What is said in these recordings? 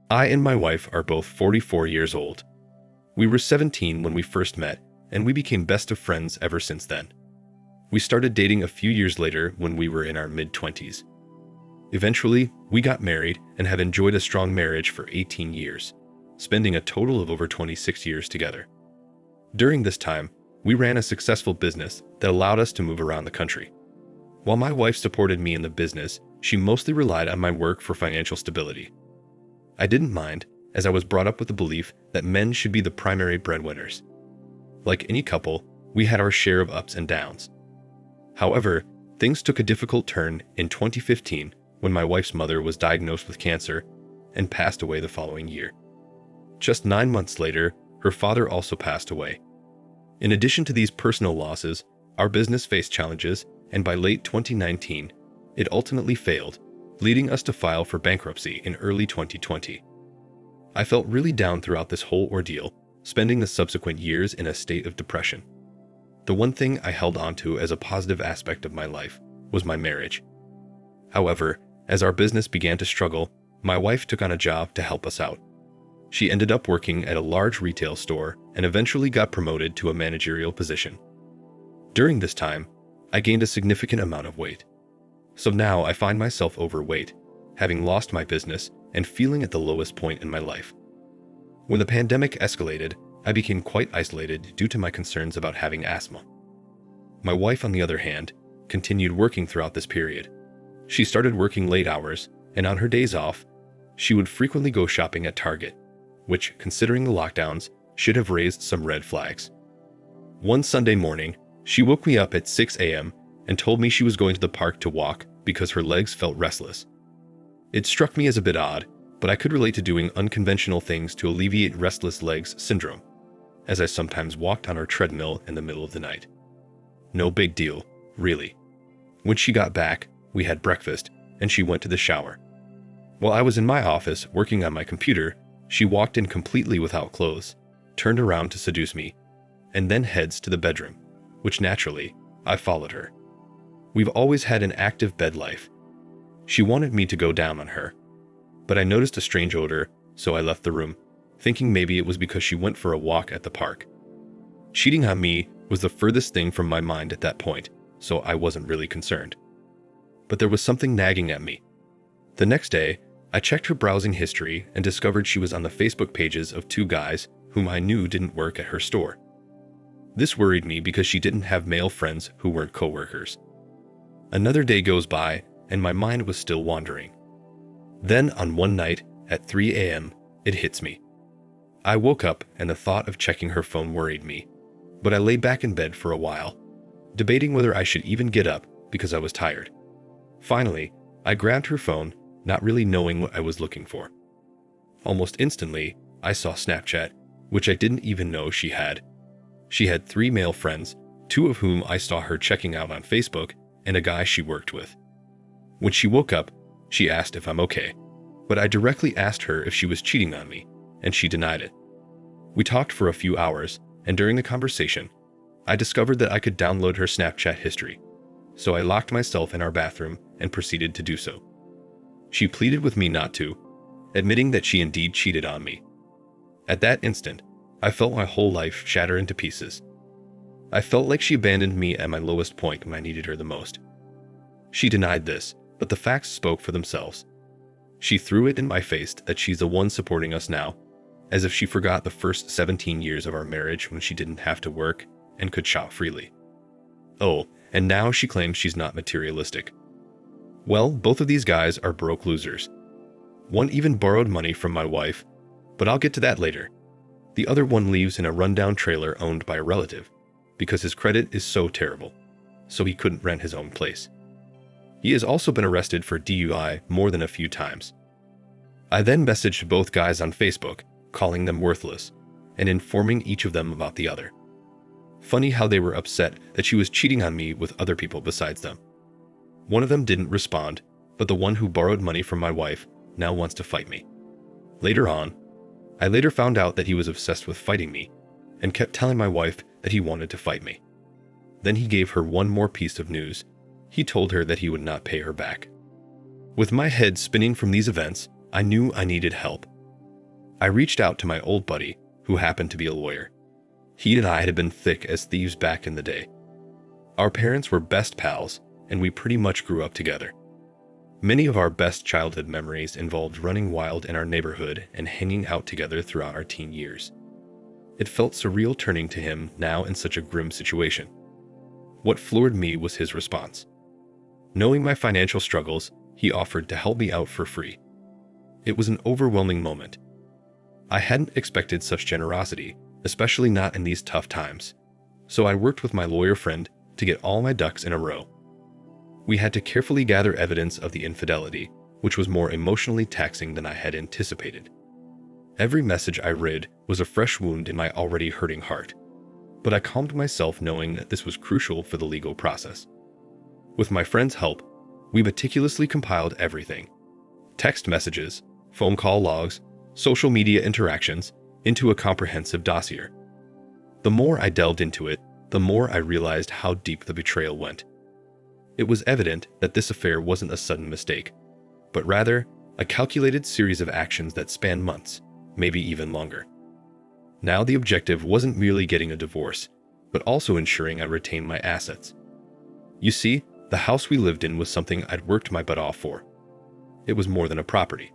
I and my wife are both 44 years old. We were 17 when we first met, and we became best of friends ever since then. We started dating a few years later when we were in our mid-20s. Eventually, we got married and have enjoyed a strong marriage for 18 years, spending a total of over 26 years together. During this time, we ran a successful business that allowed us to move around the country. While my wife supported me in the business, she mostly relied on my work for financial stability. I didn't mind, as I was brought up with the belief that men should be the primary breadwinners. Like any couple, we had our share of ups and downs. However, things took a difficult turn in 2015 when my wife's mother was diagnosed with cancer and passed away the following year. Just 9 months later, her father also passed away. In addition to these personal losses, our business faced challenges, and by late 2019, it ultimately failed, leading us to file for bankruptcy in early 2020. I felt really down throughout this whole ordeal, spending the subsequent years in a state of depression. The one thing I held onto as a positive aspect of my life was my marriage. However, as our business began to struggle, my wife took on a job to help us out. She ended up working at a large retail store and eventually got promoted to a managerial position. During this time, I gained a significant amount of weight. So now I find myself overweight, having lost my business and feeling at the lowest point in my life. When the pandemic escalated, I became quite isolated due to my concerns about having asthma. My wife, on the other hand, continued working throughout this period. She started working late hours, and on her days off, she would frequently go shopping at Target, which, considering the lockdowns, should have raised some red flags. One Sunday morning, she woke me up at 6 a.m. and told me she was going to the park to walk because her legs felt restless. It struck me as a bit odd, but I could relate to doing unconventional things to alleviate restless legs syndrome, as I sometimes walked on our treadmill in the middle of the night. No big deal, really. When she got back, we had breakfast, and she went to the shower. While I was in my office working on my computer, she walked in completely without clothes, turned around to seduce me, and then heads to the bedroom, which naturally, I followed her. We've always had an active bed life. She wanted me to go down on her, but I noticed a strange odor, so I left the room, thinking maybe it was because she went for a walk at the park. Cheating on me was the furthest thing from my mind at that point, so I wasn't really concerned. But there was something nagging at me. The next day, I checked her browsing history and discovered she was on the Facebook pages of 2 guys whom I knew didn't work at her store. This worried me because she didn't have male friends who weren't coworkers. Another day goes by, and my mind was still wandering. Then, on one night, at 3 a.m., it hits me. I woke up and the thought of checking her phone worried me, but I lay back in bed for a while, debating whether I should even get up because I was tired. Finally, I grabbed her phone, not really knowing what I was looking for. Almost instantly, I saw Snapchat, which I didn't even know she had. She had 3 male friends, 2 of whom I saw her checking out on Facebook, and a guy she worked with. When she woke up, she asked if I'm okay, but I directly asked her if she was cheating on me, and she denied it. We talked for a few hours, and during the conversation, I discovered that I could download her Snapchat history, so I locked myself in our bathroom and proceeded to do so. She pleaded with me not to, admitting that she indeed cheated on me. At that instant, I felt my whole life shatter into pieces. I felt like she abandoned me at my lowest point when I needed her the most. She denied this, but the facts spoke for themselves. She threw it in my face that she's the one supporting us now, as if she forgot the first 17 years of our marriage when she didn't have to work and could shop freely. Oh, and now she claims she's not materialistic. Well, both of these guys are broke losers. One even borrowed money from my wife, but I'll get to that later. The other one lives in a rundown trailer owned by a relative, because his credit is so terrible, so he couldn't rent his own place. He has also been arrested for DUI more than a few times. I then messaged both guys on Facebook, calling them worthless, and informing each of them about the other. Funny how they were upset that she was cheating on me with other people besides them. One of them didn't respond, but the one who borrowed money from my wife now wants to fight me. Later on, I later found out that he was obsessed with fighting me, and kept telling my wife that he wanted to fight me. Then he gave her one more piece of news. He told her that he would not pay her back. With my head spinning from these events, I knew I needed help. I reached out to my old buddy, who happened to be a lawyer. He and I had been thick as thieves back in the day. Our parents were best pals, and we pretty much grew up together. Many of our best childhood memories involved running wild in our neighborhood and hanging out together throughout our teen years. It felt surreal turning to him now in such a grim situation. What floored me was his response. Knowing my financial struggles, he offered to help me out for free. It was an overwhelming moment. I hadn't expected such generosity, especially not in these tough times, so I worked with my lawyer friend to get all my ducks in a row. We had to carefully gather evidence of the infidelity, which was more emotionally taxing than I had anticipated. Every message I read was a fresh wound in my already hurting heart, but I calmed myself knowing that this was crucial for the legal process. With my friend's help, we meticulously compiled everything: text messages, phone call logs, social media interactions, into a comprehensive dossier. The more I delved into it, the more I realized how deep the betrayal went. It was evident that this affair wasn't a sudden mistake, but rather a calculated series of actions that spanned months, maybe even longer. Now the objective wasn't merely getting a divorce, but also ensuring I retained my assets. You see, the house we lived in was something I'd worked my butt off for. It was more than a property.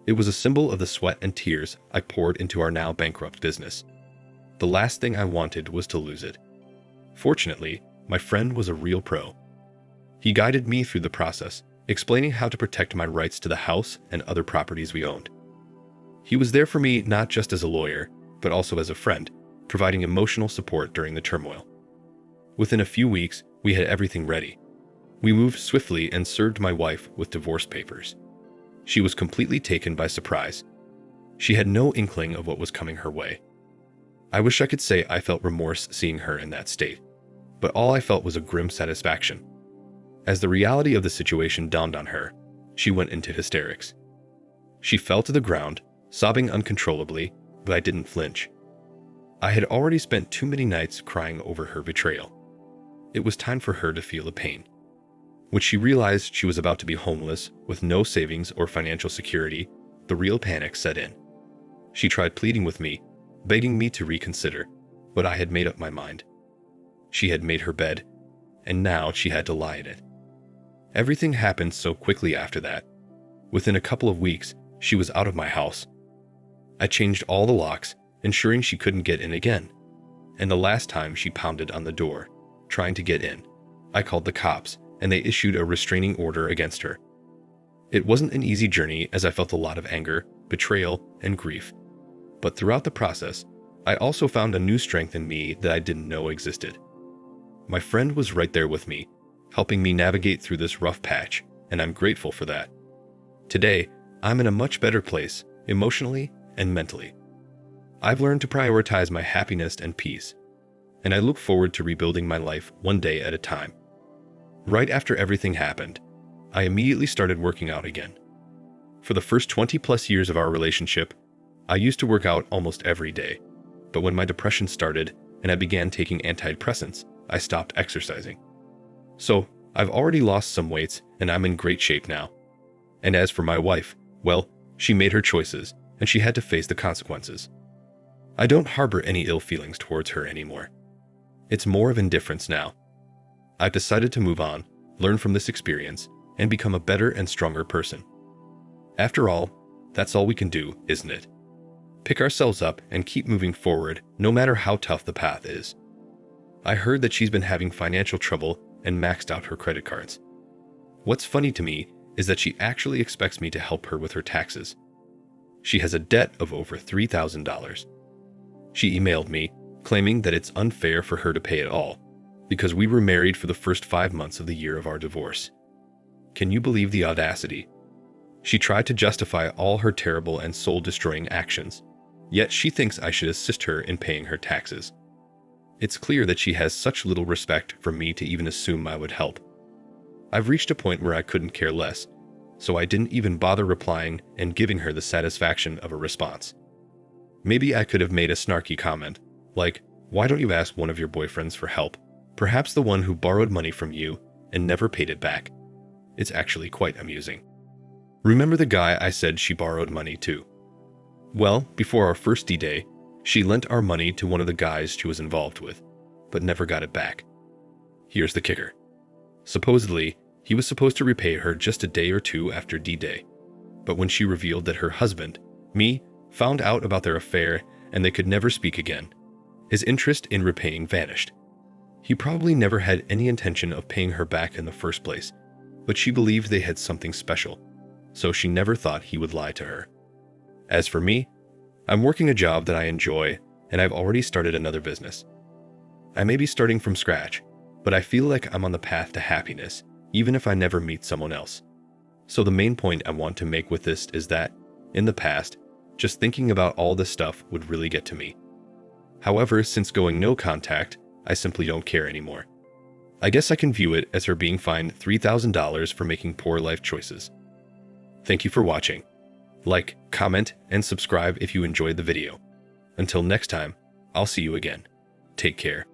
It was a symbol of the sweat and tears I poured into our now bankrupt business. The last thing I wanted was to lose it. Fortunately, my friend was a real pro. He guided me through the process, explaining how to protect my rights to the house and other properties we owned. He was there for me not just as a lawyer, but also as a friend, providing emotional support during the turmoil. Within a few weeks, we had everything ready. We moved swiftly and served my wife with divorce papers. She was completely taken by surprise. She had no inkling of what was coming her way. I wish I could say I felt remorse seeing her in that state, but all I felt was a grim satisfaction. As the reality of the situation dawned on her, she went into hysterics. She fell to the ground, sobbing uncontrollably, but I didn't flinch. I had already spent too many nights crying over her betrayal. It was time for her to feel the pain. When she realized she was about to be homeless, with no savings or financial security, the real panic set in. She tried pleading with me, begging me to reconsider, but I had made up my mind. She had made her bed, and now she had to lie in it. Everything happened so quickly after that. Within a couple of weeks, she was out of my house. I changed all the locks, ensuring she couldn't get in again. And the last time she pounded on the door, trying to get in, I called the cops, and they issued a restraining order against her. It wasn't an easy journey, as I felt a lot of anger, betrayal, and grief. But throughout the process, I also found a new strength in me that I didn't know existed. My friend was right there with me, helping me navigate through this rough patch, and I'm grateful for that. Today, I'm in a much better place, emotionally and mentally. I've learned to prioritize my happiness and peace, and I look forward to rebuilding my life one day at a time. Right after everything happened, I immediately started working out again. For the first 20+ years of our relationship, I used to work out almost every day, but when my depression started and I began taking antidepressants, I stopped exercising. So, I've already lost some weight and I'm in great shape now. And as for my wife, well, she made her choices and she had to face the consequences. I don't harbor any ill feelings towards her anymore. It's more of indifference now. I've decided to move on, learn from this experience, and become a better and stronger person. After all, that's all we can do, isn't it? Pick ourselves up and keep moving forward, no matter how tough the path is. I heard that she's been having financial trouble and maxed out her credit cards. What's funny to me is that she actually expects me to help her with her taxes. She has a debt of over $3,000. She emailed me, claiming that it's unfair for her to pay it all, because we were married for the first 5 months of the year of our divorce. Can you believe the audacity? She tried to justify all her terrible and soul-destroying actions, yet she thinks I should assist her in paying her taxes. It's clear that she has such little respect for me to even assume I would help. I've reached a point where I couldn't care less, so I didn't even bother replying and giving her the satisfaction of a response. Maybe I could have made a snarky comment, like, "Why don't you ask one of your boyfriends for help? Perhaps the one who borrowed money from you and never paid it back." It's actually quite amusing. Remember the guy I said she borrowed money to? Well, before our first D-Day, she lent our money to one of the guys she was involved with, but never got it back. Here's the kicker. Supposedly, he was supposed to repay her just a day or two after D-Day. But when she revealed that her husband, me, found out about their affair and they could never speak again, his interest in repaying vanished. He probably never had any intention of paying her back in the first place, but she believed they had something special, so she never thought he would lie to her. As for me, I'm working a job that I enjoy, and I've already started another business. I may be starting from scratch, but I feel like I'm on the path to happiness, even if I never meet someone else. So the main point I want to make with this is that, in the past, just thinking about all this stuff would really get to me. However, since going no contact, I simply don't care anymore. I guess I can view it as her being fined $3,000 for making poor life choices. Thank you for watching. Like, comment, and subscribe if you enjoyed the video. Until next time, I'll see you again. Take care.